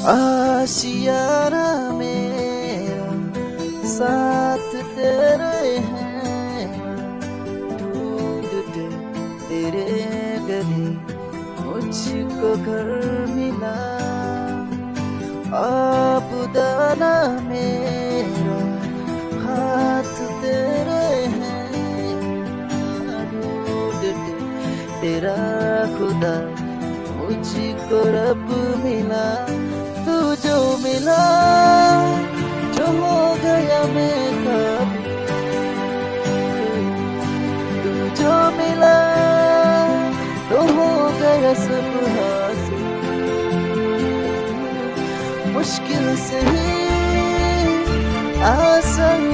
आशियाना मेरा साथ तेरे हैं, ढूंढते तेरे गली मुझको घर मिला। आबुदाना मेरा हाथ तेरे हैं, ढूंढते तेरा खुदा मुझको रब मिला। तू जो मिला जो हो गया मैं कभी, तू जो मिला तो हो गया सब हासिल। मुश्किल से ही आसान